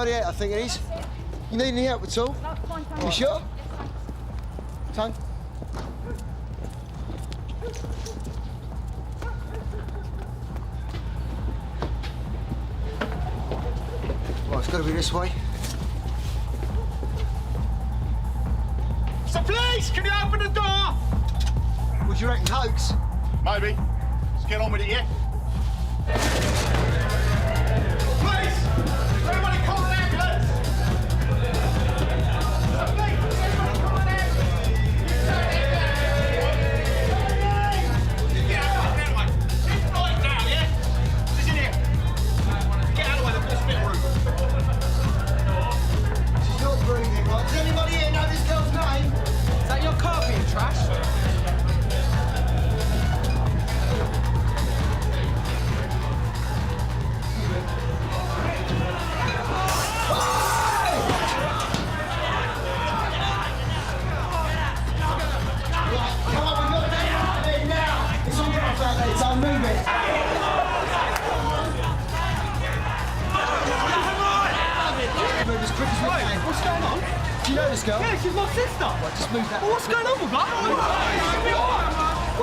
38, I think it is. You need any help at all? You sure? Tongue? Well, it's got to be this way. So please, can you open the door? What do you reckon, hoax? Maybe. Let's get on with it, yeah? Please! Everybody call an ambulance! Please, everybody call an ambulance! Get out of the way! She's right now, yeah? She's in here. Get out of the way, the hospital room. She's not breathing, right? Does anybody here know this girl's name? Is that your car being trashed? What's going on? Do you know this girl? Yeah, she's my sister. Right, just move that. Well, what's going on with that?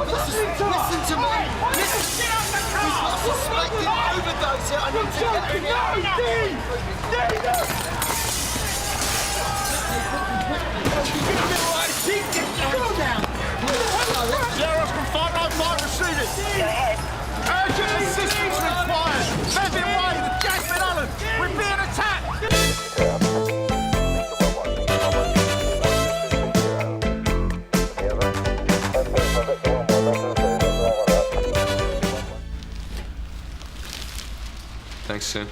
Listen to me. Listen. We've got a suspected overdose here. I need to get her in here. Go down. Yeah, Oscar 595 receiving. Urgent assistance required. Moving away, the Jasmine Allen. We're being attacked. Thanks, Sue.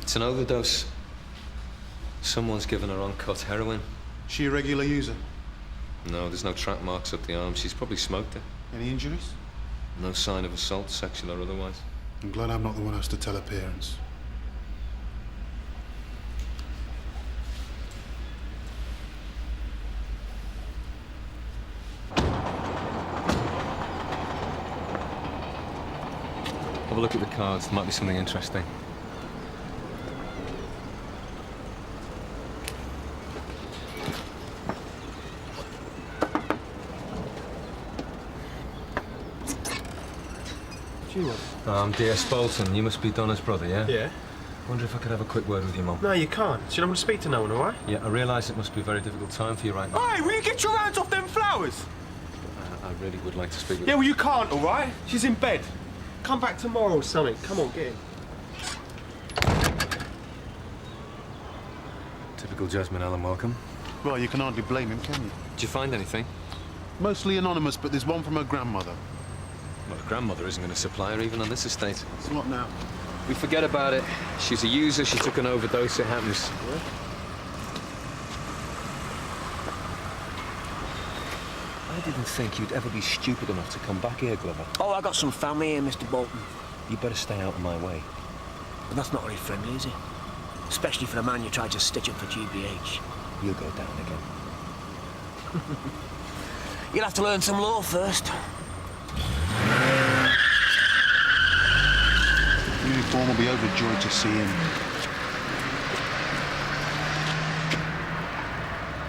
It's an overdose. Someone's given her uncut heroin. She a regular user? No, there's no track marks up the arm. She's probably smoked it. Any injuries? No sign of assault, sexual or otherwise. I'm glad I'm not the one who has to tell her parents. Have a look at the cards. There might be something interesting. I'm D.S. Bolton. You must be Donna's brother, yeah? Yeah. Wonder if I could have a quick word with your mum. No, you can't. You don't want to speak to no one, all right? Yeah, I realise it must be a very difficult time for you right now. Hey, will you get your hands off them flowers? I really would like to speak with Yeah, you. well, you can't, all right? She's in bed. Come back tomorrow or something. Come on, get in. Typical Jasmine Allen welcome. Well, you can hardly blame him, can you? Did you find anything? Mostly anonymous, but there's one from her grandmother. Well, her grandmother isn't going to supply her even on this estate. So what now? We forget about it. She's a user. She took an overdose. It happens. Yeah? I didn't think you'd ever be stupid enough to come back here, Glover. Oh, I got some family here, Mr. Bolton. You better stay out of my way. But that's not very friendly, is it? Especially for a man you tried to stitch up for GBH. You'll go down again. You'll have to learn some law first. Uniform will be overjoyed to see him.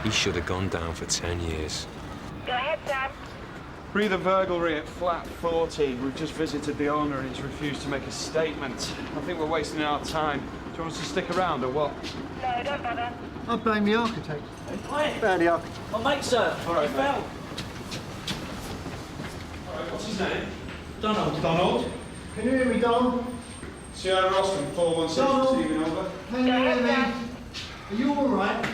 He should have gone down for 10 years. Go ahead, Sam. Breather burglary at flat 40. We've just visited the owner and he's refused to make a statement. I think we're wasting our time. Do you want us to stick around or what? No, don't bother. I blame the architect. Quiet. Found the architect. My mate, sir. All right, He fell. All right, what's his name? Donald. Donald. Can you hear me, Donald? Sierra Roscoe, 416, Donald. receiving over. Can you hear me? Are you all right?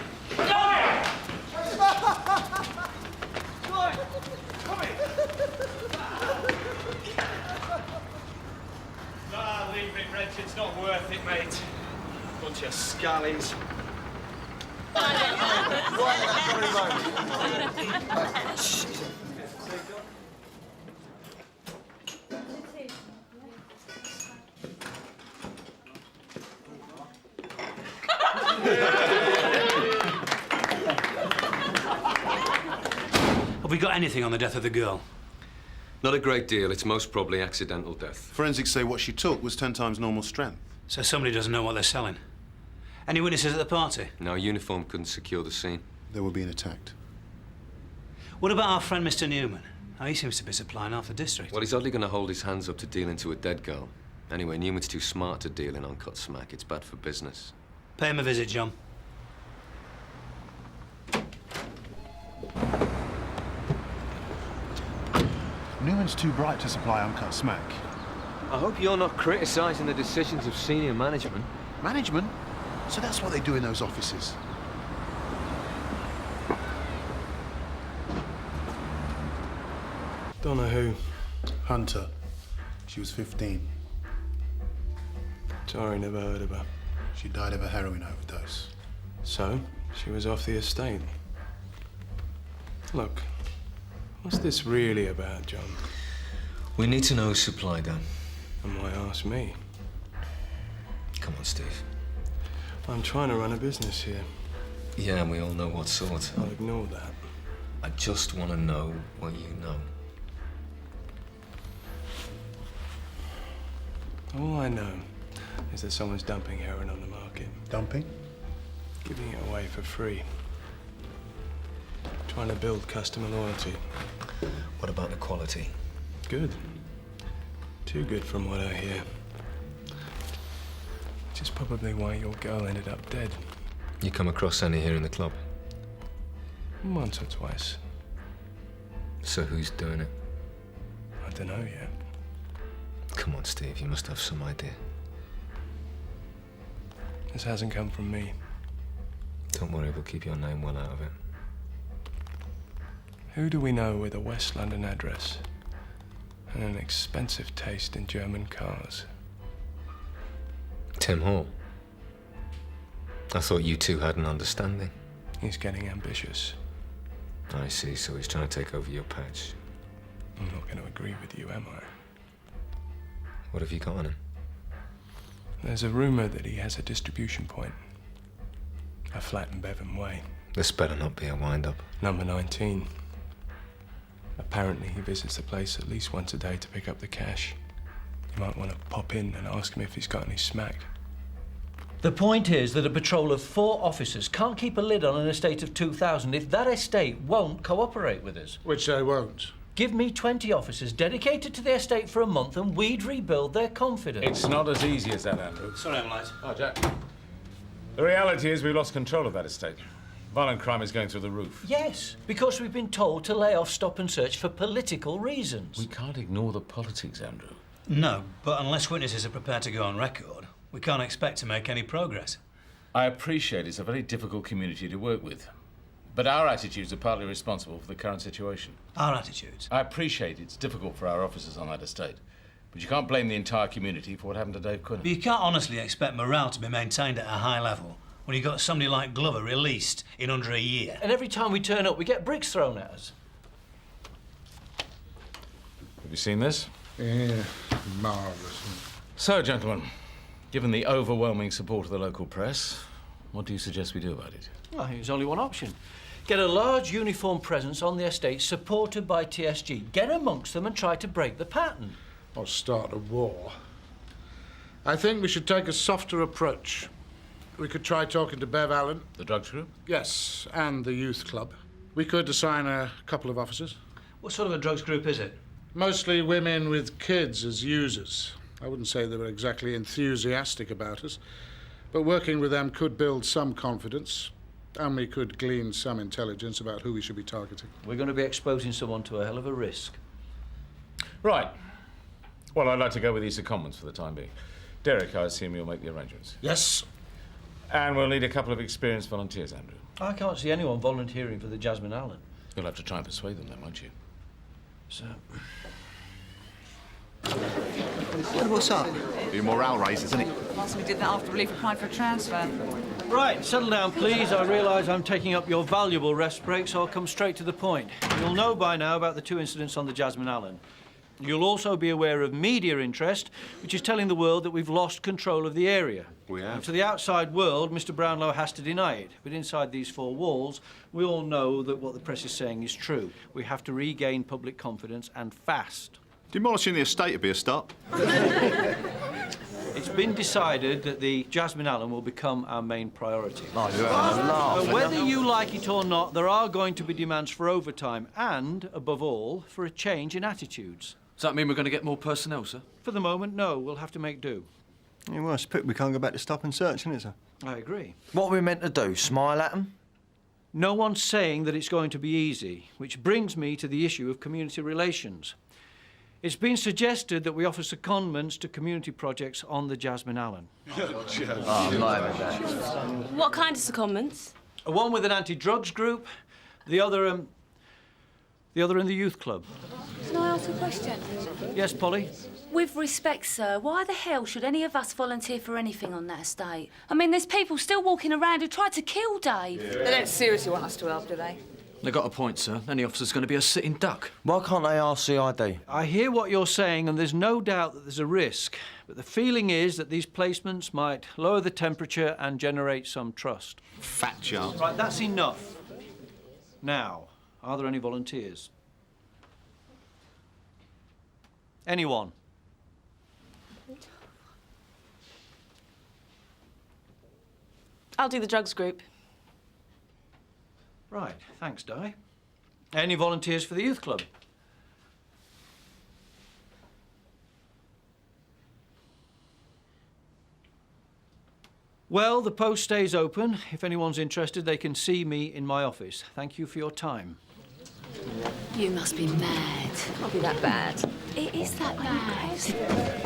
Nah, leave it, Reg. It's not worth it, mate. Bunch of scallies. Have we got anything on the death of the girl? Not a great deal. It's most probably accidental death. Forensics say what she took was 10 times normal strength. So somebody doesn't know what they're selling. Any witnesses at the party? No, uniform couldn't secure the scene. They were being attacked. What about our friend Mr. Newman? Oh, he seems to be supplying half the district. Well, he's oddly going to hold his hands up to dealing to a dead girl. Anyway, Newman's too smart to deal in uncut smack. It's bad for business. Pay him a visit, John. Newman's too bright to supply uncut smack. I hope you're not criticising the decisions of senior management. Management? So that's what they do in those offices. Don't know who. Hunter. She was 15. Sorry, never heard of her. She died of a heroin overdose. So, she was off the estate. Look, what's this really about, John? We need to know who supplied her. And why ask me? Come on, Steve. I'm trying to run a business here. Yeah, we all know what sort. I'll ignore that. I just want to know what you know. All I know is that someone's dumping heroin on the market. Dumping? Giving it away for free. Trying to build customer loyalty. What about the quality? Good. Too good from what I hear. Which is probably why your girl ended up dead. You come across any here in the club? Once or twice. So who's doing it? I don't know yet. Come on, Steve, you must have some idea. This hasn't come from me. Don't worry, we'll keep your name well out of it. Who do we know with a West London address and an expensive taste in German cars? Tim Hall. I thought you two had an understanding. He's getting ambitious. I see, so he's trying to take over your patch. I'm not going to agree with you, am I? What have you got on him? There's a rumor that he has a distribution point. A flat in Bevan Way. This better not be a wind-up. Number 19. Apparently he visits the place at least once a day to pick up the cash. You might want to pop in and ask him if he's got any smack. The point is that a patrol of 4 officers can't keep a lid on an estate of 2,000 if that estate won't cooperate with us. Which they won't. Give me 20 officers dedicated to the estate for a month and we'd rebuild their confidence. It's not as easy as that, Andrew. Sorry, I'm late. Oh, Jack. The reality is we've lost control of that estate. Violent crime is going through the roof. Yes, because we've been told to lay off stop and search for political reasons. We can't ignore the politics, Andrew. No, but unless witnesses are prepared to go on record, we can't expect to make any progress. I appreciate it's a very difficult community to work with. But our attitudes are partly responsible for the current situation. Our attitudes? I appreciate it's difficult for our officers on that estate. But you can't blame the entire community for what happened to Dave Quinnan. But you can't honestly expect morale to be maintained at a high level when you've got somebody like Glover released in under a year. And every time we turn up, we get bricks thrown at us. Have you seen this? Yeah, marvellous. So, gentlemen, given the overwhelming support of the local press, what do you suggest we do about it? Well, there's only one option. Get a large uniform presence on the estate supported by TSG. Get amongst them and try to break the pattern. Or start a war. I think we should take a softer approach. We could try talking to Bev Allen. The drugs group? Yes, and the youth club. We could assign a couple of officers. What sort of a drugs group is it? Mostly women with kids as users. I wouldn't say they were exactly enthusiastic about us, but working with them could build some confidence, and we could glean some intelligence about who we should be targeting. We're going to be exposing someone to a hell of a risk. Right. Well, I'd like to go with Easter Commons for the time being. Derek, I assume you'll make the arrangements. Yes. And we'll need a couple of experienced volunteers, Andrew. I can't see anyone volunteering for the Jasmine Allen. You'll have to try and persuade them then, won't you? So... What's up? Your morale raise, isn't it? Last we did that after Relief applied for a transfer. Right, settle down, please. I realise I'm taking up your valuable rest break, so I'll come straight to the point. You'll know by now about the 2 incidents on the Jasmine Allen. You'll also be aware of media interest, which is telling the world that we've lost control of the area. We have. And to the outside world, Mr. Brownlow has to deny it. But inside these four walls, we all know that what the press is saying is true. We have to regain public confidence, and fast. Demolishing the estate would be a start. It's been decided that the Jasmine Allen will become our main priority. Oh, you're having a laugh. Whether you like it or not, there are going to be demands for overtime and, above all, for a change in attitudes. Does that mean we're going to get more personnel, sir? For the moment, no. We'll have to make do. Yeah, well, it's a pity we can't go back to stop and search, isn't it, sir? I agree. What are we meant to do, smile at them? No one's saying that it's going to be easy, which brings me to the issue of community relations. It's been suggested that we offer secondments to community projects on the Jasmine Allen. Oh, I'm not having that. What kind of secondments? One with an anti-drugs group, the other in the youth club. Can I ask a question? Yes, Polly? With respect, sir, why the hell should any of us volunteer for anything on that estate? I mean, there's people still walking around who tried to kill Dave. They don't seriously want us to help, do they? They got a point, sir. Any officer's going to be a sitting duck. Why can't they ask CID? I hear what you're saying, and there's no doubt that there's a risk. But the feeling is that these placements might lower the temperature and generate some trust. Fat chance. Right, that's enough. Now, are there any volunteers? Anyone? I'll do the drugs group. Right, thanks, Di. Any volunteers for the youth club? Well, the post stays open. If anyone's interested, they can see me in my office. Thank you for your time. You must be mad. Can't be that bad. It is that bad.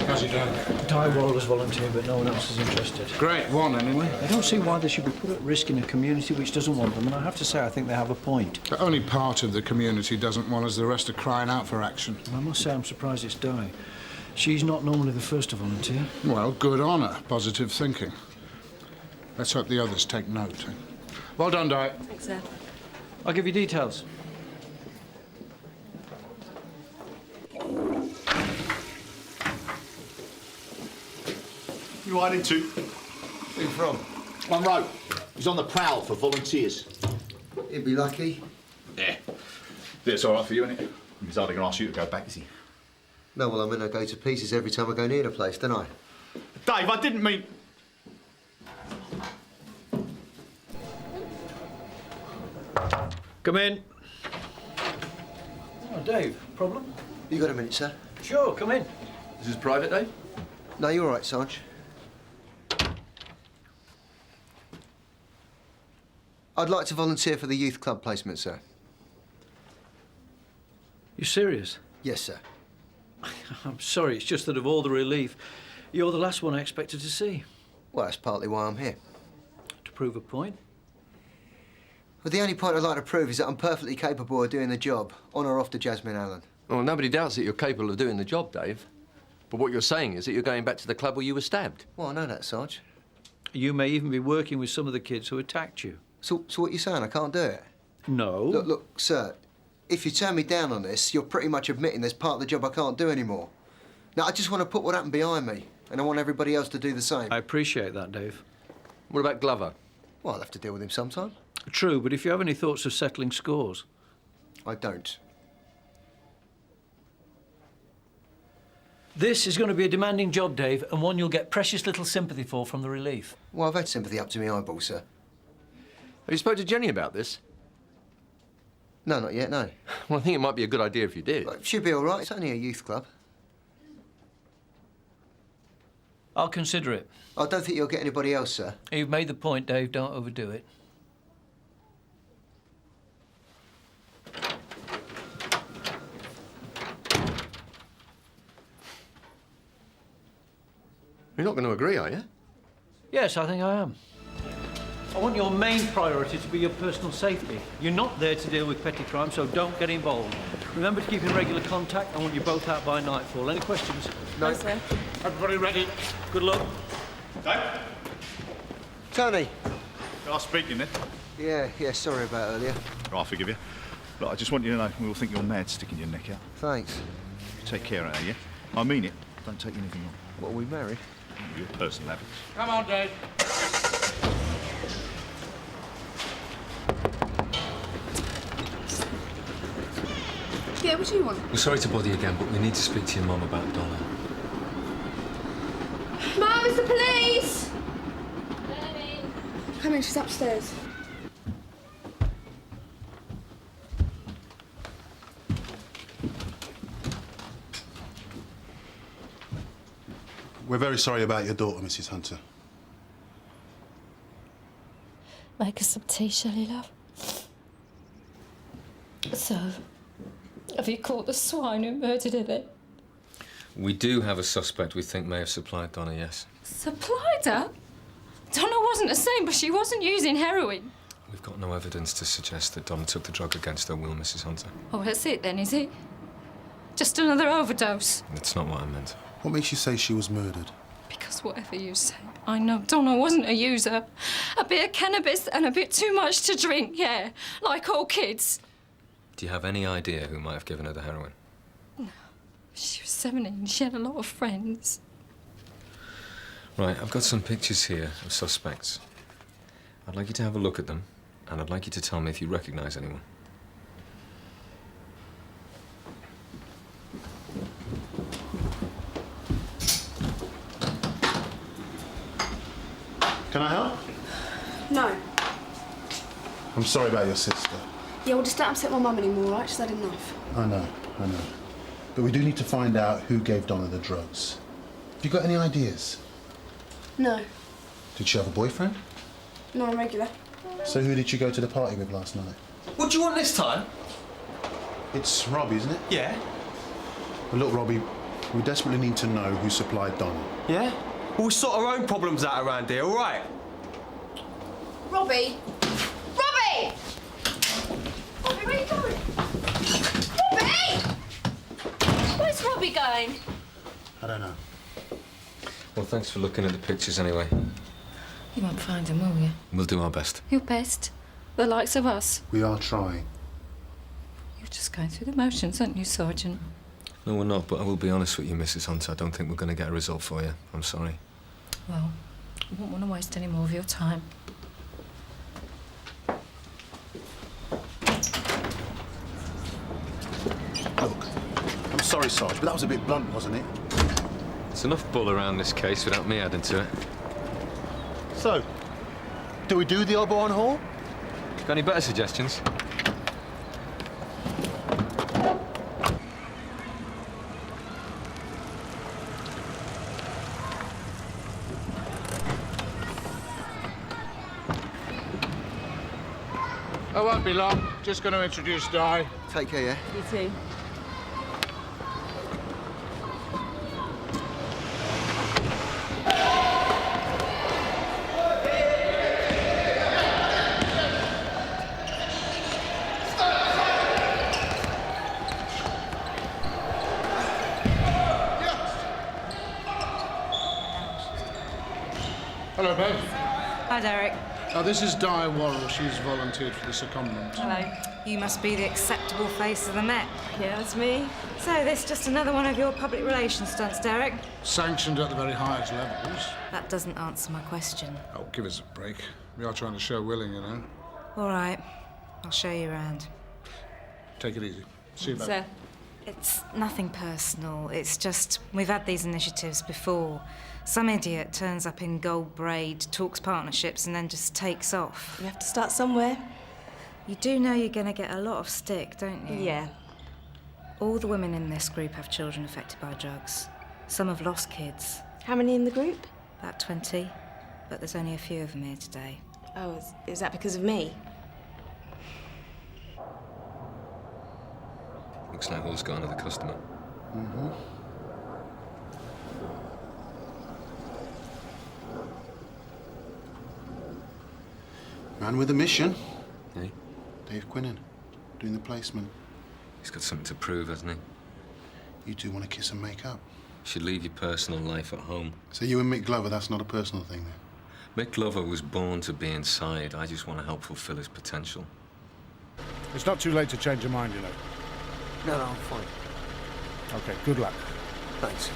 How's it going? Di Waller's volunteered, but no one else is interested. Great, one anyway. I don't see why they should be put at risk in a community which doesn't want them, and I have to say I think they have a point. But only part of the community doesn't want us. The rest are crying out for action. I must say I'm surprised it's Di. She's not normally the first to volunteer. Well, good on her. Positive thinking. Let's hope the others take note. Well done, Di. Thanks, sir. I'll give you details. You hiding too? Where you from? Monroe. He's on the prowl for volunteers. He'd be lucky. Yeah. It's all right for you, isn't it? He's hardly going to ask you to go back, is he? No, well, I mean, I go to pieces every time I go near the place, don't I? Dave, I didn't mean... Come in. Oh, Dave, problem? You got a minute, sir? Sure, come in. This is private, Dave? No, you're all right, Sarge. I'd like to volunteer for the youth club placement, sir. You serious? Yes, sir. I'm sorry, it's just that of all the relief, you're the last one I expected to see. Well, that's partly why I'm here. To prove a point? Well, the only point I'd like to prove is that I'm perfectly capable of doing the job, on or off to Jasmine Allen. Well, nobody doubts that you're capable of doing the job, Dave. But what you're saying is that you're going back to the club where you were stabbed. Well, I know that, Sarge. You may even be working with some of the kids who attacked you. So what you're saying, I can't do it? No. Look, sir, if you turn me down on this, you're pretty much admitting there's part of the job I can't do anymore. Now, I just want to put what happened behind me, and I want everybody else to do the same. I appreciate that, Dave. What about Glover? Well, I'll have to deal with him sometime. True, but if you have any thoughts of settling scores... I don't. This is going to be a demanding job, Dave, and one you'll get precious little sympathy for from the relief. Well, I've had sympathy up to my eyeballs, sir. Have you spoke to Jenny about this? No, not yet, no. Well, I think it might be a good idea if you did. Well, she'll be all right. It's only a youth club. I'll consider it. I don't think you'll get anybody else, sir. You've made the point, Dave. Don't overdo it. You're not going to agree, are you? Yes, I think I am. I want your main priority to be your personal safety. You're not there to deal with petty crime, so don't get involved. Remember to keep in regular contact. I want you both out by nightfall. Any questions? No, sir. Everybody ready? Good luck. Dave? Tony. I'll speak in then. Yeah, sorry about earlier. I'll forgive you. Look, I just want you to know we all think you're mad sticking your neck out. Thanks. take care of her, yeah? I mean it. Don't take anything on. What, are we married? Your personal habits. Come on, Dave. Yeah, what do you want? We're sorry to bother you again, but we need to speak to your mum about Donna. Mum, it's the police! Come in, she's upstairs. We're very sorry about your daughter, Mrs. Hunter. Make us some tea, shall you, love? So, have you caught the swine who murdered her then? We do have a suspect we think may have supplied Donna, yes. Supplied her? Donna wasn't a saint, but she wasn't using heroin. We've got no evidence to suggest that Donna took the drug against her will, Mrs. Hunter. Oh, that's it then, is it? Just another overdose? That's not what I meant. What makes you say she was murdered? Because whatever you say, I know Donna wasn't a user. A bit of cannabis and a bit too much to drink, yeah, like all kids. Do you have any idea who might have given her the heroin? No, she was 17. She had a lot of friends. Right, I've got some pictures here of suspects. I'd like you to have a look at them, and I'd like you to tell me if you recognise anyone. Can I help? No. I'm sorry about your sister. Yeah, well, just don't upset my mum anymore, right? She's had enough. I know. But we do need to find out who gave Donna the drugs. Have you got any ideas? No. Did she have a boyfriend? Not a regular. So who did she go to the party with last night? What do you want this time? It's Robbie, isn't it? Yeah. Well, look, Robbie, we desperately need to know who supplied Donna. Yeah? We'll sort our own problems out around here, all right? Robbie! Robbie! Robbie, where are you going? Robbie! Where's Robbie going? I don't know. Well, thanks for looking at the pictures anyway. You won't find him, will you? We'll do our best. Your best? The likes of us? We are trying. You're just going through the motions, aren't you, Sergeant? No, we're not, but I will be honest with you, Mrs. Hunter. I don't think we're going to get a result for you. I'm sorry. Well, I won't want to waste any more of your time. Look, I'm sorry, Sarge, but that was a bit blunt, wasn't it? There's enough bull around this case without me adding to it. So, do we do the Auburn Hall? Got any better suggestions? I won't be long. Just going to introduce Di. Take care, yeah? You too. Hello, Bev. Hi, Derek. This is Di Worrell. She's volunteered for the secondment. Hello. You must be the acceptable face of the Met. Yeah, that's me. So this just another one of your public relations stunts, Derek? Sanctioned at the very highest levels. That doesn't answer my question. Oh, give us a break. We are trying to show willing, you know. All right. I'll show you around. Take it easy. See you, Bev. Sir. It's nothing personal. It's just we've had these initiatives before. Some idiot turns up in gold braid, talks partnerships, and then just takes off. You have to start somewhere. You do know you're going to get a lot of stick, don't you? Yeah. All the women in this group have children affected by drugs. Some have lost kids. How many in the group? About 20, but there's only a few of them here today. Oh, is that because of me? Looks like all's gone to the customer. Mm-hmm. Man with a mission. Hey? Dave Quinnan, doing the placement. He's got something to prove, hasn't he? You two want to kiss and make up. You should leave your personal life at home. So you and Mick Glover, that's not a personal thing then? Mick Glover was born to be inside. I just want to help fulfill his potential. It's not too late to change your mind, you know. No, I'm fine. OK, good luck. Thanks.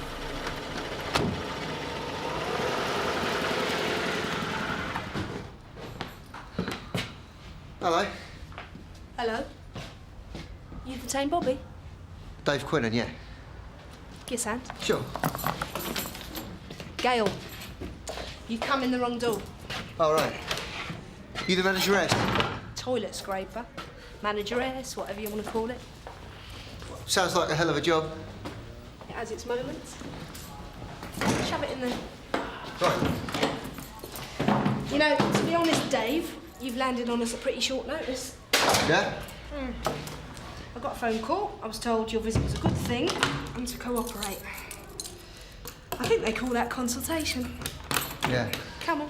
Hello. Hello. You detained Bobby? Dave Quinnan, yeah. Yes, hand. Sure. Gail, you come in the wrong door. All right. You the manageress? Toilet scraper, manageress, whatever you want to call it. Sounds like a hell of a job. It has its moments. Shove it in there. Right. You know, to be honest, Dave, you've landed on us at pretty short notice. Yeah? I got a phone call. I was told your visit was a good thing and to cooperate. I think they call that consultation. Yeah. Come on.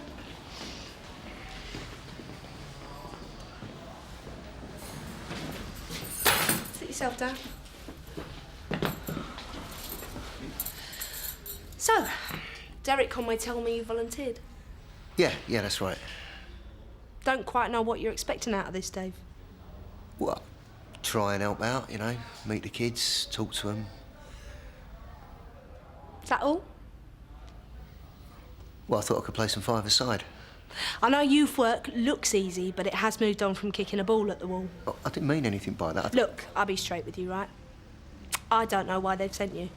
Sit yourself down. So, Derek Conway told me you volunteered. Yeah, that's right. Don't quite know what you're expecting out of this, Dave. Well, try and help out, you know, meet the kids, talk to them. Is that all? Well, I thought I could play some five aside. I know youth work looks easy, but it has moved on from kicking a ball at the wall. Oh, I didn't mean anything by that. Look, I'll be straight with you, right? I don't know why they've sent you.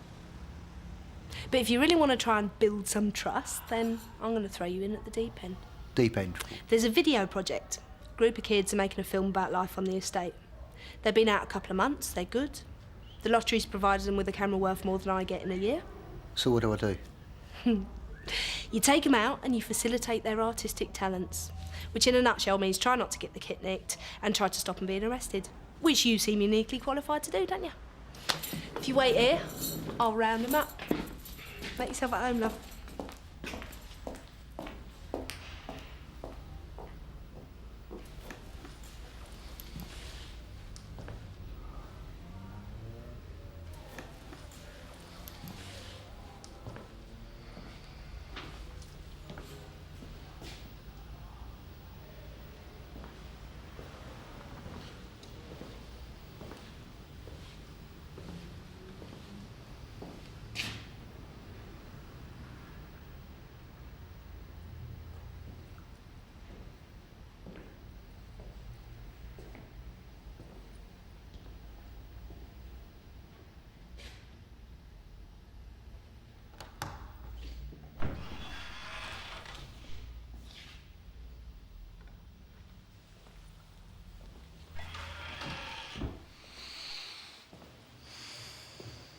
But if you really want to try and build some trust, then I'm going to throw you in at the deep end. Deep end? There's a video project. A group of kids are making a film about life on the estate. They've been out a couple of months, they're good. The lottery's provided them with a camera worth more than I get in a year. So what do I do? You take them out and you facilitate their artistic talents, which in a nutshell means try not to get the kit nicked and try to stop them being arrested, which you seem uniquely qualified to do, don't you? If you wait here, I'll round them up. Make yourself at home, love.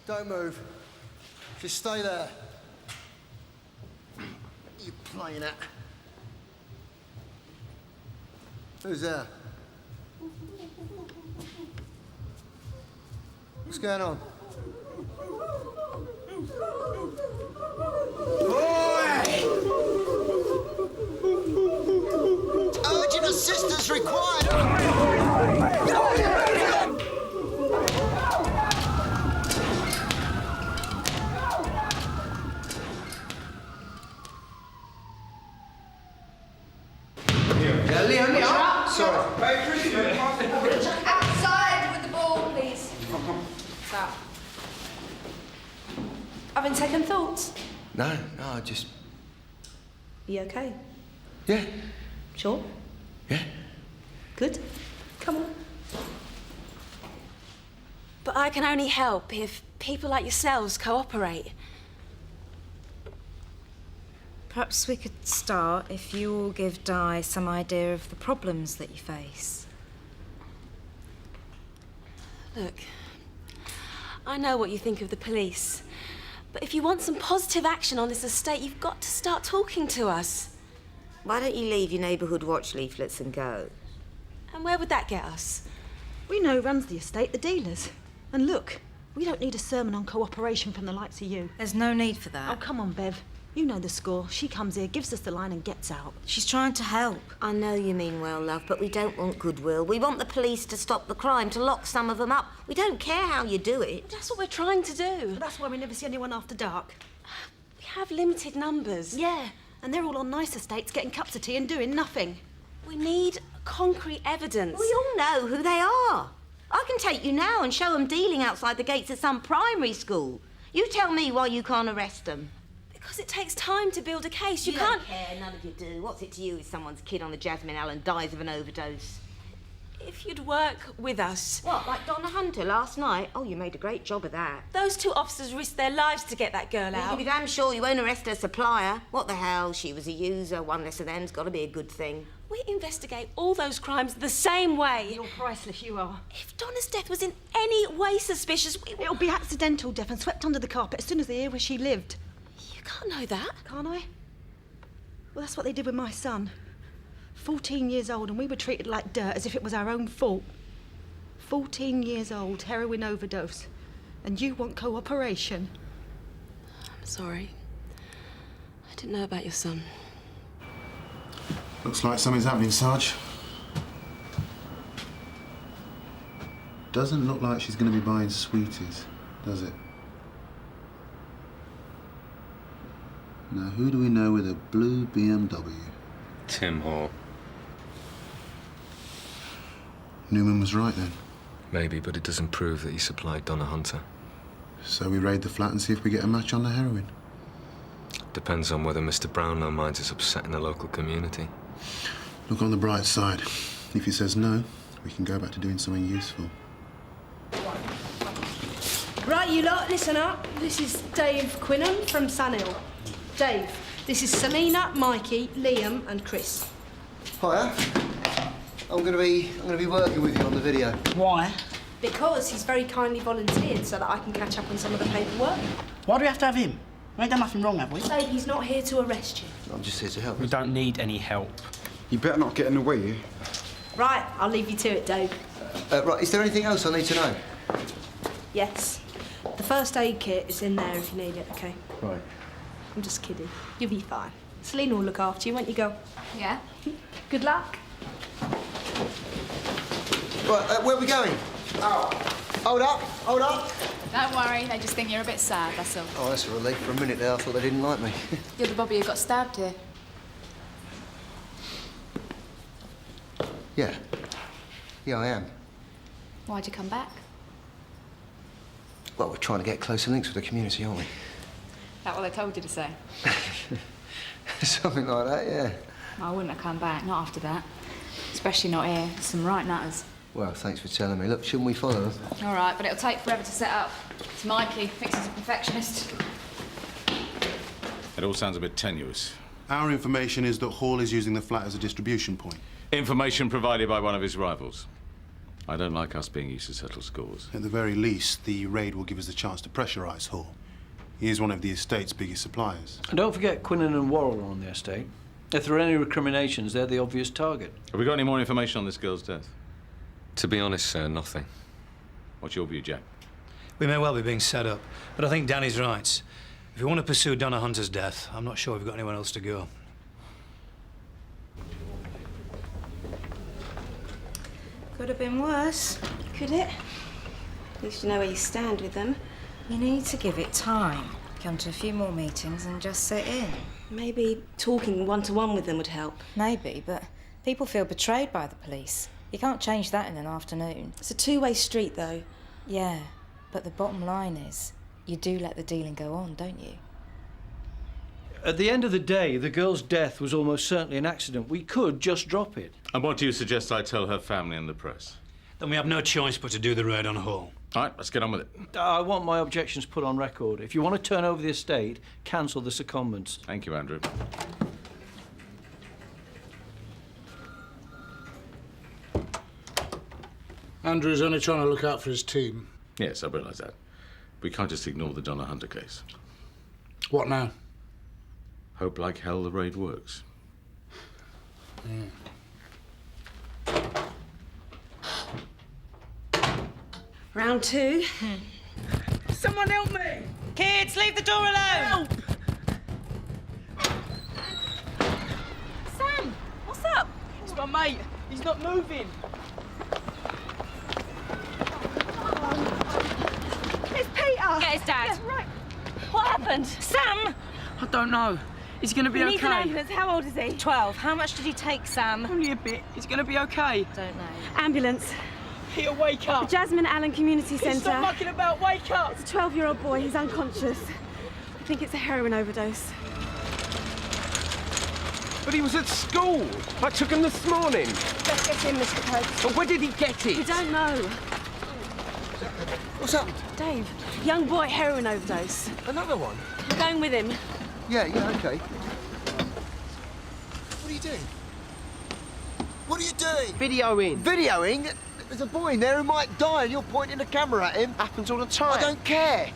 Don't move. Just stay there. You playing at? Who's there? What's going on? Boy! Urgent assistance required! Outside with the ball, please. So. Having second thoughts? No, I just... You okay? Yeah. Sure? Yeah. Good. Come on. But I can only help if people like yourselves cooperate. Perhaps we could start if you all give Di some idea of the problems that you face. Look, I know what you think of the police, but if you want some positive action on this estate, you've got to start talking to us. Why don't you leave your neighbourhood watch leaflets and go? And where would that get us? We know who runs the estate, the dealers. And look, we don't need a sermon on cooperation from the likes of you. There's no need for that. Oh, come on, Bev. You know the score. She comes here, gives us the line and gets out. She's trying to help. I know you mean well, love, but we don't want goodwill. We want the police to stop the crime, to lock some of them up. We don't care how you do it. That's what we're trying to do. But that's why we never see anyone after dark. We have limited numbers. Yeah, and they're all on nice estates getting cups of tea and doing nothing. We need concrete evidence. We all know who they are. I can take you now and show them dealing outside the gates of some primary school. You tell me why you can't arrest them. Because it takes time to build a case. You Don't can't... care, none of you do. What's it to you if someone's kid on the Jasmine Allen dies of an overdose? If you'd work with us... What, like Donna Hunter last night? Oh, you made a great job of that. Those 2 officers risked their lives to get that girl You out. can be damn sure you won't arrest her supplier. What the hell? She was a user. One less of them's got to be a good thing. We investigate all those crimes the same way. You're priceless, you are. If Donna's death was in any way suspicious, It'll be accidental death and swept under the carpet as soon as they hear where she lived. You can't know that. Can't I? Well, that's what they did with my son. 14 years old, and we were treated like dirt as if it was our own fault. 14 years old, heroin overdose. And you want cooperation? I'm sorry. I didn't know about your son. Looks like something's happening, Sarge. Doesn't look like she's going to be buying sweeties, does it? Now, who do we know with a blue BMW? Tim Hall. Newman was right, then. Maybe, but it doesn't prove that he supplied Donna Hunter. So we raid the flat and see if we get a match on the heroin. Depends on whether Mr. Brownlow minds us upsetting the local community. Look on the bright side. If he says no, we can go back to doing something useful. Right, you lot, listen up. This is Dave Quinnan from Sunhill. Dave, this is Selena, Mikey, Liam and Chris. Hiya. I'm gonna be working with you on the video. Why? Because he's very kindly volunteered so that I can catch up on some of the paperwork. Why do we have to have him? We ain't done nothing wrong, have we? Dave, he's not here to arrest you. I'm just here to help. We don't need any help. You better not get in the way, you. Right, I'll leave you to it, Dave. Right, is there anything else I need to know? Yes. The first aid kit is in there if you need it, OK? Right. I'm just kidding. You'll be fine. Selena will look after you, won't you go? Yeah. Good luck. Right, where are we going? Oh. Hold up. Don't worry, they just think you're a bit sad, that's all. Oh, that's a relief. For a minute there, I thought they didn't like me. You're the Bobby who got stabbed here. Yeah. Yeah, I am. Why'd you come back? Well, we're trying to get closer links with the community, aren't we? That what they told you to say? Something like that, yeah. I wouldn't have come back, not after that. Especially not here. Some right nutters. Well, thanks for telling me. Look, shouldn't we follow them? All right, but it'll take forever to set up. It's Mikey, thinks he's a perfectionist. It all sounds a bit tenuous. Our information is that Hall is using the flat as a distribution point. Information provided by one of his rivals. I don't like us being used to settle scores. At the very least, the raid will give us the chance to pressurise Hall. He is one of the estate's biggest suppliers. And don't forget Quinnan and Worrell are on the estate. If there are any recriminations, they're the obvious target. Have we got any more information on this girl's death? To be honest, sir, nothing. What's your view, Jack? We may well be being set up, but I think Danny's right. If we want to pursue Donna Hunter's death, I'm not sure we've got anywhere else to go. Could have been worse. Could it? At least you know where you stand with them. You need to give it time. Come to a few more meetings and just sit in. Maybe talking one-to-one with them would help. Maybe, but people feel betrayed by the police. You can't change that in an afternoon. It's a two-way street, though. Yeah, but the bottom line is, you do let the dealing go on, don't you? At the end of the day, the girl's death was almost certainly an accident. We could just drop it. And what do you suggest I tell her family and the press? Then we have no choice but to do the raid on Hall. All right, let's get on with it. I want my objections put on record. If you want to turn over the estate, cancel the secondments. Thank you, Andrew. Andrew's only trying to look out for his team. Yes, I realise that. We can't just ignore the Donna Hunter case. What now? Hope like hell the raid works. Round two. Someone help me! Kids, leave the door alone! Help! Sam, what's up? It's my mate. He's not moving. It's Peter! Get his dad. Yeah, right. What happened? Sam! I don't know. He's gonna be He okay. needs an ambulance. How old is he? 12. How much did you take, Sam? Only a bit. He's gonna be okay. Don't know. Ambulance. Peter, wake up! Jasmine Allen Community Centre. Stop mucking about, wake up! It's a 12-year-old boy, he's unconscious. I think it's a heroin overdose. But he was at school. I took him this morning. Let's get him, Mr. Pope. But where did he get it? We don't know. What's up? Dave, young boy, heroin overdose. Another one? I'm going with him. Yeah, okay. What are you doing? What are you doing? Videoing. Videoing? There's a boy in there who might die and you're pointing the camera at him. Happens all the time. I don't care.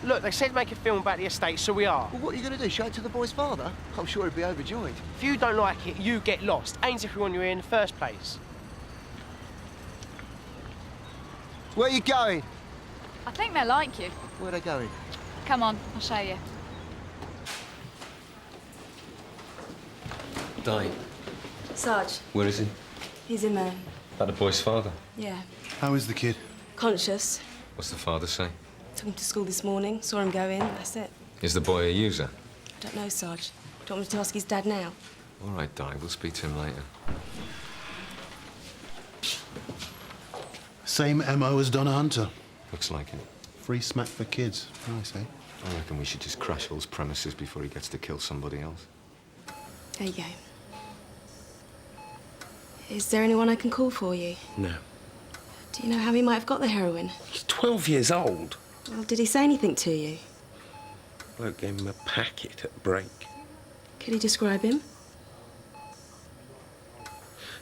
Look, they said make a film about the estate, so we are. Well, what are you going to do, show it to the boy's father? I'm sure he'd be overjoyed. If you don't like it, you get lost. Ain't as if we want you here in the first place. Where are you going? I think they like you. Where are they going? Come on, I'll show you. Di, Sarge, where is he? he's in there. That the boy's father? Yeah. How is the kid? Conscious. What's the father say? Took him to school this morning, saw him go in, that's it. Is the boy a user? I don't know, Sarge. Do you want me to ask his dad now? All right, Di, we'll speak to him later. Same MO as Donna Hunter. Looks like it. Free smack for kids, I say. I reckon we should just crash Hall's premises before he gets to kill somebody else. There you go. Is there anyone I can call for you? No. Do you know how he might have got the heroin? He's 12 years old. Well, did he say anything to you? Bloke gave him a packet at break. Could he describe him?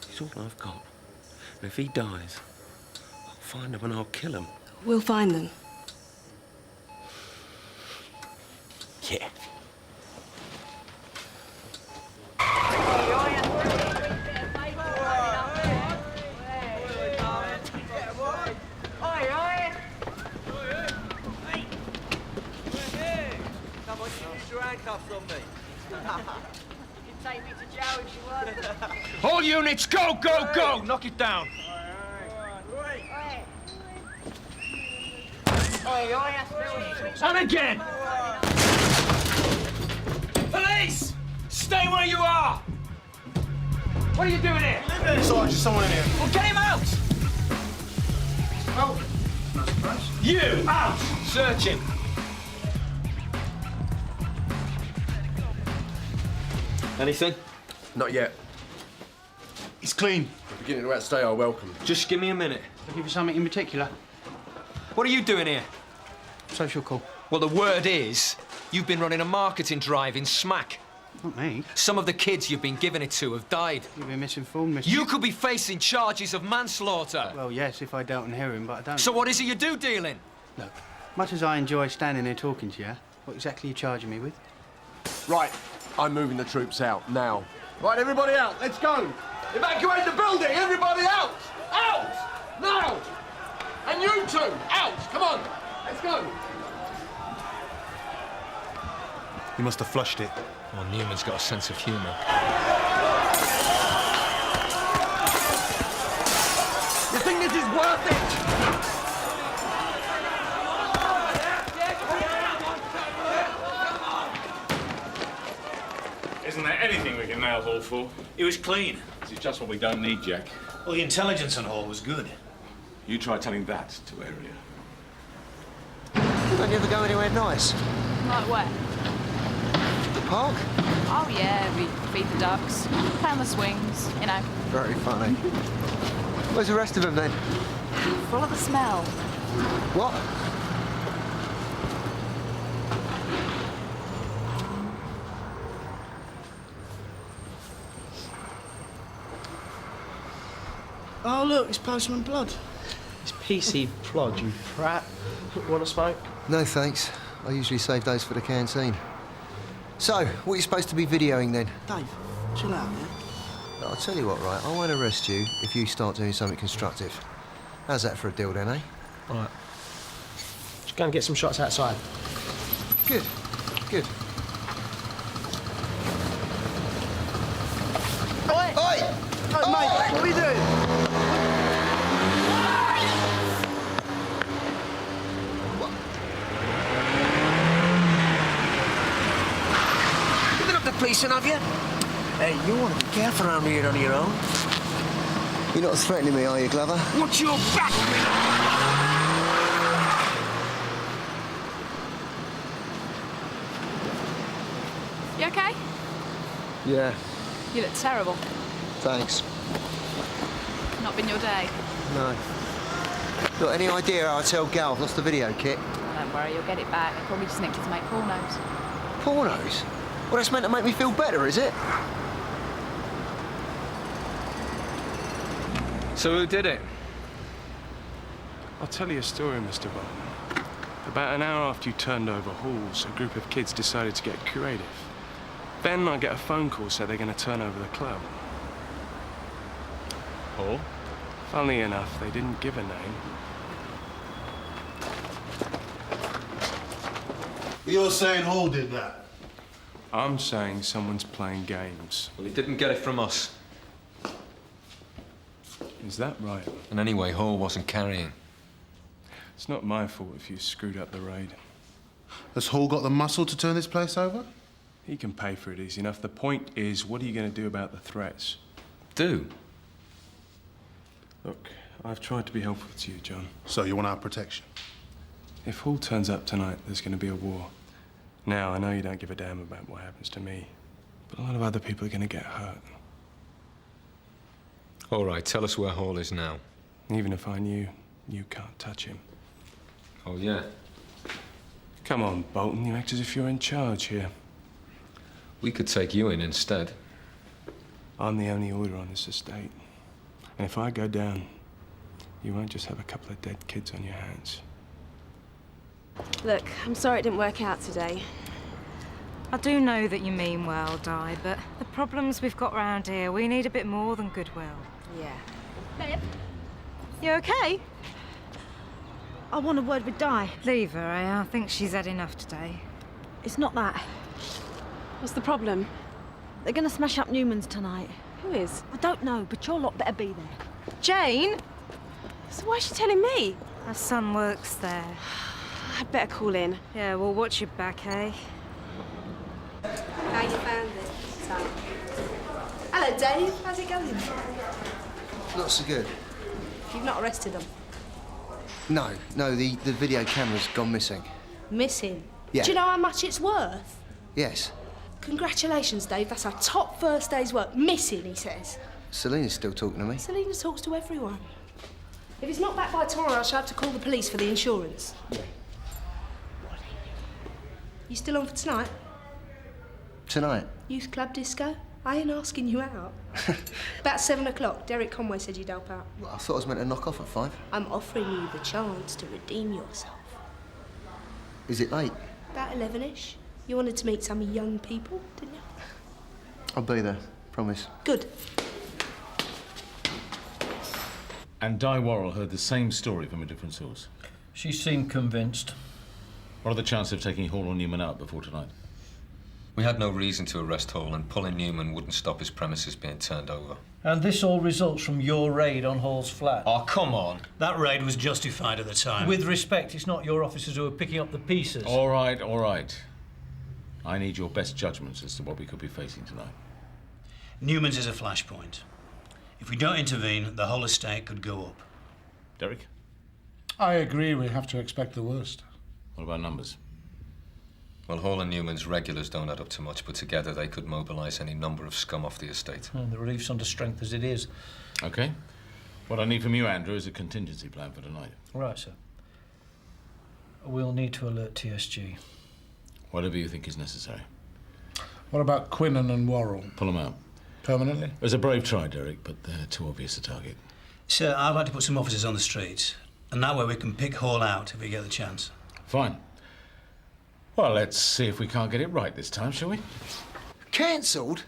He's all I've got. And if he dies, I'll find him and I'll kill him. We'll find them. Yeah. All units, go, go, go! Knock it down. And again! Police! Stay where you are! What are you doing here? Sarge, there's someone in here. Well, get him out! Oh, no surprise. You, out! Search him. Anything? Not yet. He's clean. Beginning to outstay our welcome. Just give me a minute. Looking for something in particular? What are you doing here? Social call. Well, the word is, you've been running a marketing drive in Smack. Not me. Some of the kids you've been giving it to have died. You've been misinformed, Mr. You could be facing charges of manslaughter. Well, yes, if I dealt in heroin, but I don't. So what is it you do dealing? Look, much as I enjoy standing here talking to you, what exactly are you charging me with? Right, I'm moving the troops out now. Right, everybody out, let's go. Evacuate the building, everybody out! Out! Now! And you two, out! Come on, let's go. He must have flushed it. Well, Newman's got a sense of humour. You think this is worth it? Isn't there anything we can nail Hall for? It was clean. This is just what we don't need, Jack. Well, the intelligence on Hall was good. You try telling that to Area. Don't you ever go anywhere nice? Like where? The park? Oh, yeah, we feed the ducks, play on the swings, you know. Very funny. Where's the rest of them then? Full of the smell. What? Oh, look, it's Postman Blood. It's PC Plod, you prat. Want a smoke? No, thanks. I usually save those for the canteen. So, what are you supposed to be videoing then? Dave, chill out, yeah? I'll tell you what, right? I won't arrest you if you start doing something constructive. How's that for a deal then, eh? All right. Just go and get some shots outside. Good. Good. Oi! Oi! Oh, mate, what are you doing? You've been up to policing, have you? Hey, you want to be careful around here on your own. You're not threatening me, are you, Glover? Watch your back! You okay? Yeah, You look terrible. thanks. Not been your day. No. Got any idea how I tell Gal I've lost the video kit? Don't worry, you'll get it back. They probably just nicked it to make pornos. Pornos? Well, that's meant to make me feel better, is it? So who did it? I'll tell you a story, Mr. Boyden. About an hour after you turned over Halls, a group of kids decided to get creative. Then I get a phone call saying they're going to turn over the club. Hall? Funnily enough, they didn't give a name. You're saying Hall did that? I'm saying someone's playing games. Well, he didn't get it from us. Is that right? And anyway, Hall wasn't carrying. It's not my fault if you screwed up the raid. Has Hall got the muscle to turn this place over? He can pay for it easy enough. The point is, what are you going to do about the threats? Do? Look, I've tried to be helpful to you, John. So you want our protection? If Hall turns up tonight, there's going to be a war. Now, I know you don't give a damn about what happens to me, but a lot of other people are going to get hurt. All right, tell us where Hall is now. Even if I knew, you can't touch him. Oh, yeah? Come on, Bolton, you act as if you're in charge here. We could take you in instead. I'm the only order on this estate. And if I go down, you won't just have a couple of dead kids on your hands. Look, I'm sorry it didn't work out today. I do know that you mean well, Di, but the problems we've got round here, we need a bit more than goodwill. Yeah. Bev, you okay? I want a word with Di. Leave her, eh? I think she's had enough today. It's not that. What's the problem? They're going to smash up Newman's tonight. Who is? I don't know, but your lot better be there. Jane? So why is she telling me? Her son works there. I'd better call in. Yeah, well, watch your back, eh? How you found it, Sam? Hello, Dave. How's it going? Not so good. You've not arrested them? No, the video camera's gone missing. Missing? Yeah. Do you know how much it's worth? Yes. Congratulations, Dave. That's our top first day's work. Missing, he says. Selina's still talking to me. Selina talks to everyone. If it's not back by tomorrow, I shall have to call the police for the insurance. Yeah. You still on for tonight? Tonight? Youth Club Disco? I ain't asking you out. About 7 o'clock. Derek Conway said you'd help out. Well, I thought I was meant to knock off at 5. I'm offering you the chance to redeem yourself. Is it late? About 11-ish. You wanted to meet some young people, didn't you? I'll be there, promise. Good. And Di Worrell heard the same story from a different source. She seemed convinced. What are the chances of taking Hall or Newman out before tonight? We had no reason to arrest Hall, and pulling Newman wouldn't stop his premises being turned over. And this all results from your raid on Hall's flat. Oh, come on. That raid was justified at the time. With respect, it's not your officers who are picking up the pieces. All right, all right. I need your best judgments as to what we could be facing tonight. Newman's is a flashpoint. If we don't intervene, the whole estate could go up. Derek? I agree, we have to expect the worst. What about numbers? Well, Hall and Newman's regulars don't add up to much, but together they could mobilise any number of scum off the estate. The relief's under strength as it is. OK. What I need from you, Andrew, is a contingency plan for tonight. Right, sir. We'll need to alert TSG. Whatever you think is necessary. What about Quinnan and Worrell? Pull them out. Permanently? It was a brave try, Derek, but they're too obvious a target. Sir, I'd like to put some officers on the streets, and that way we can pick Hall out if we get the chance. Fine. Well, let's see if we can't get it right this time, shall we? Cancelled?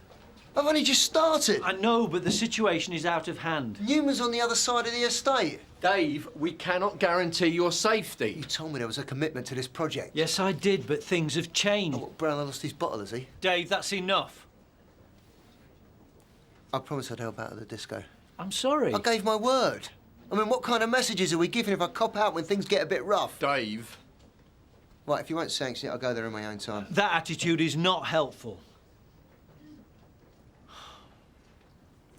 I've only just started. I know, but the situation is out of hand. Newman's on the other side of the estate. Dave, we cannot guarantee your safety. You told me there was a commitment to this project. Yes, I did, but things have changed. Oh, Brown lost his bottle, has he? Dave, that's enough. I promised I'd help out at the disco. I'm sorry. I gave my word. I mean, what kind of messages are we giving if I cop out when things get a bit rough? Dave. Right, if you won't sanction it, I'll go there in my own time. That attitude is not helpful.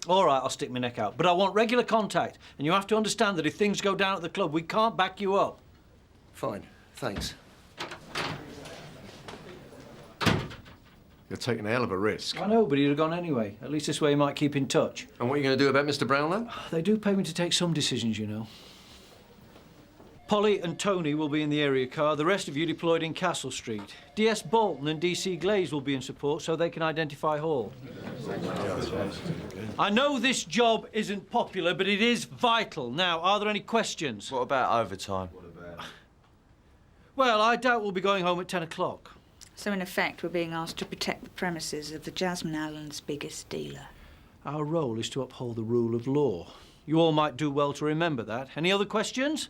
All right, I'll stick my neck out. But I want regular contact. And you have to understand that if things go down at the club, we can't back you up. Fine, thanks. You're taking a hell of a risk. I know, but he'd have gone anyway. At least this way he might keep in touch. And what are you going to do about Mr. Brownlow? They do pay me to take some decisions, you know. Polly and Tony will be in the area car. The rest of you deployed in Castle Street. DS Bolton and DC Glaze will be in support so they can identify Hall. I know this job isn't popular, but it is vital. Now, are there any questions? What about overtime? Well, I doubt we'll be going home at 10 o'clock. So, in effect, we're being asked to protect the premises of the Jasmine Allen's biggest dealer. Our role is to uphold the rule of law. You all might do well to remember that. Any other questions?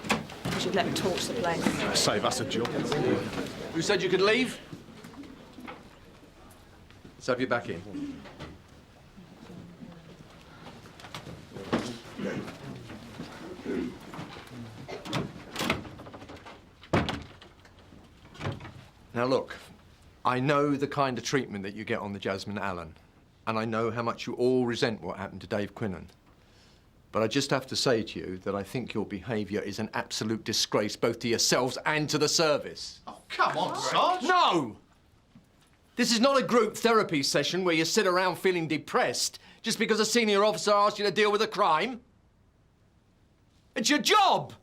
You should let me torch the place. Save us a job. Who said you could leave? Let's have you back in. Now look, I know the kind of treatment that you get on the Jasmine Allen, and I know how much you all resent what happened to Dave Quinnan. But I just have to say to you that I think your behaviour is an absolute disgrace both to yourselves and to the service. Oh, come on, Sarge. No! This is not a group therapy session where you sit around feeling depressed just because a senior officer asked you to deal with a crime. It's your job!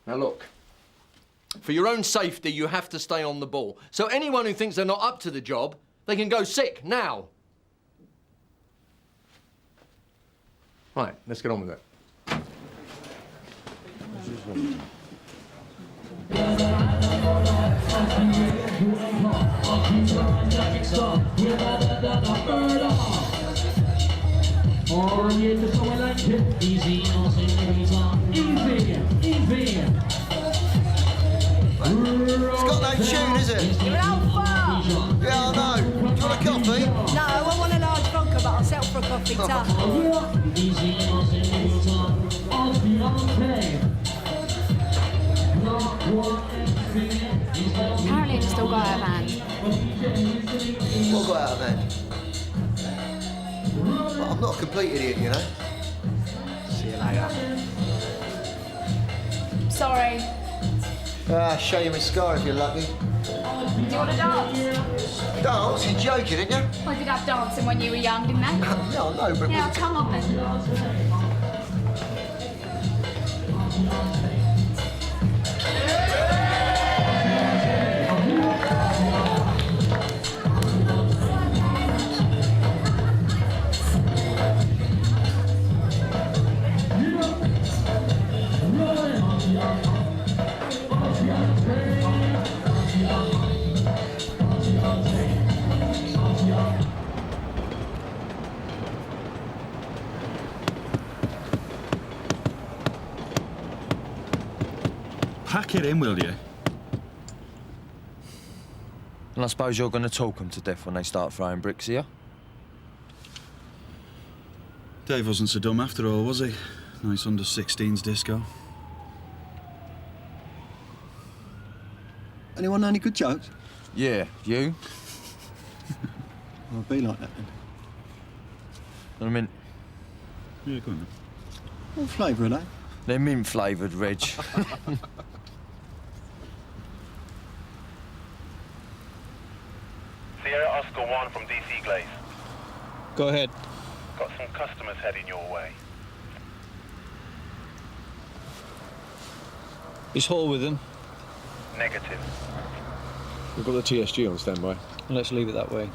Now look, for your own safety, you have to stay on the ball. So anyone who thinks they're not up to the job, they can go sick now. Right, let's get on with it. It's got no tune, is it? You're out far. Yeah, I know. Do you want a coffee? No, I want a large vodka, but I'll settle for a coffee tub. Apparently it's still got out of hand. What got out of hand? Well, I'm not a complete idiot, you know. See you later. Sorry. Show you my scar if you're lucky. Do you want to dance? Dance? You're joking, aren't you? I did have dancing when you were young, didn't I? No, no, but... Yeah, come on then. Pack it in, will you? And I suppose you're going to talk them to death when they start throwing bricks here? Dave wasn't so dumb after all, was he? Nice under-16s disco. Anyone know any good jokes? Yeah, you? I'll be like that then. I mean... Yeah, go on then. What flavour are they? They're mint-flavoured, Reg. Sierra Oscar 1 from DC Glaze. Go ahead. Got some customers heading your way. Is Hall with them? Negative. We've got the TSG on standby. Let's leave it that way.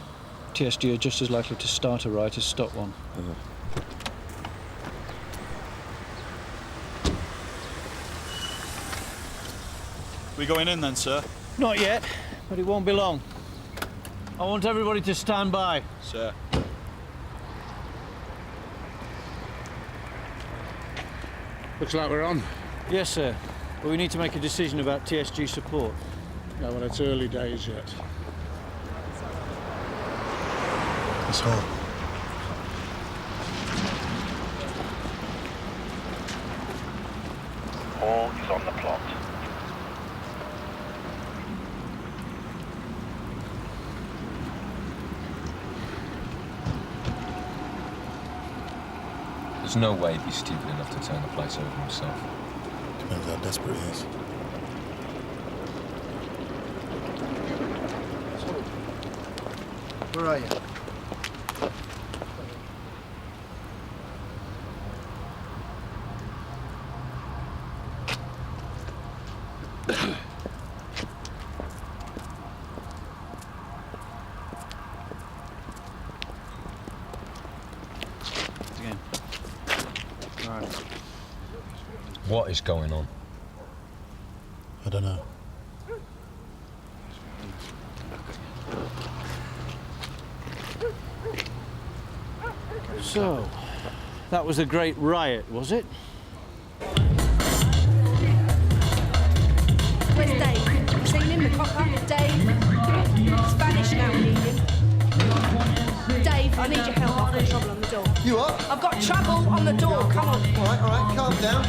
TSG are just as likely to start a riot as stop one. We going in then, sir? Not yet, but it won't be long. I want everybody to stand by. Sir. Looks like we're on. Yes, sir. But we need to make a decision about TSG support. No, well, it's early days yet. It's Hall. Hall is on the plot. There's no way he'd be stupid enough to turn the place over himself. Depends how desperate he is. Where are you? What is going on? I don't know. So, that was a great riot, was it? Where's Dave? You seen him, the copper? Dave? Spanish now, we need him. Dave, I need your help. I've got trouble on the door. You what? I've got trouble on the door. Come on. All right, calm down.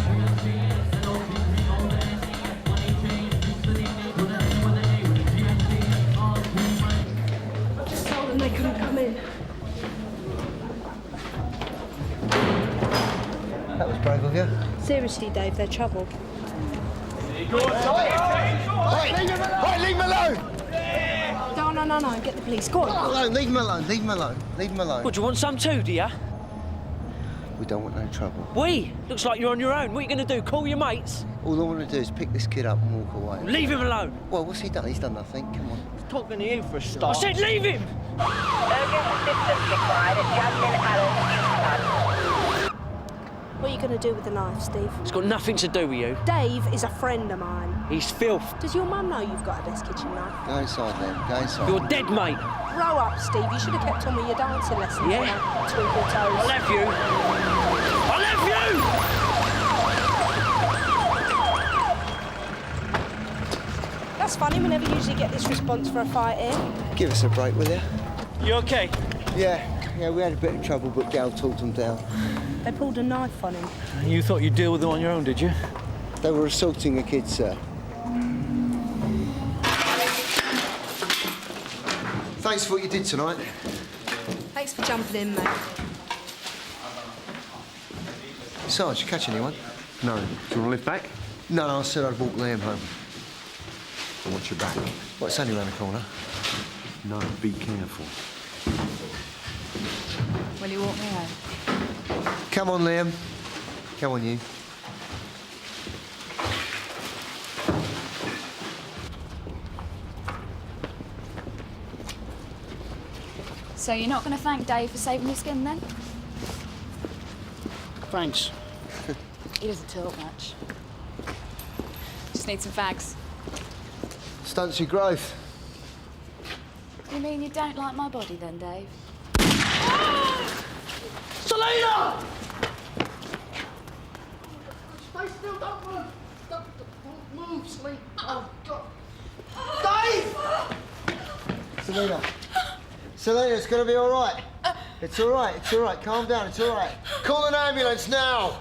I just told them they couldn't come in. That was brave of you. Seriously, Dave, they're trouble. Hey, leave him alone! No, get the police. Go on. Leave him alone, leave him alone, leave him alone. What, do you want some too, do you? We don't want no trouble. We? Looks like you're on your own. What are you going to do, call your mates? All I want to do is pick this kid up and walk away. Leave him alone. Well, what's he done? He's done nothing. Come on. He's talking to you for a start. I said leave him! Urgent assistance required at Jasmine Allen. What are you going to do with the knife, Steve? It's got nothing to do with you. Dave is a friend of mine. He's filth. Does your mum know you've got a best kitchen knife? Go inside then, go inside. You're dead, mate. Grow up, Steve. You should have kept on with your dancing lessons. Yeah? You know, twinkle toes. I'll have you. I'll have you! That's funny. We never usually get this response for a fight here. Give us a break, will you? You okay? Yeah, we had a bit of trouble, but Gal talked them down. They pulled a knife on him. You thought you'd deal with them on your own, did you? They were assaulting a kid, sir. Thanks for what you did tonight. Thanks for jumping in, mate. Sarge, you catch anyone? No. Do you want to lift back? No, I said I'd walk Liam home. I watch your back. Well, it's only round the corner. No, be careful. Will you walk me home? Come on, Liam. Come on, you. So you're not going to thank Dave for saving your skin, then? Thanks. He doesn't talk much. Just need some fags. Stunts your growth. You mean you don't like my body, then, Dave? Selena! Stay still, don't move. Don't move, Selena. Oh, God. Dave! Selena, it's going to be all right. It's all right, calm down, it's all right. Call an ambulance now!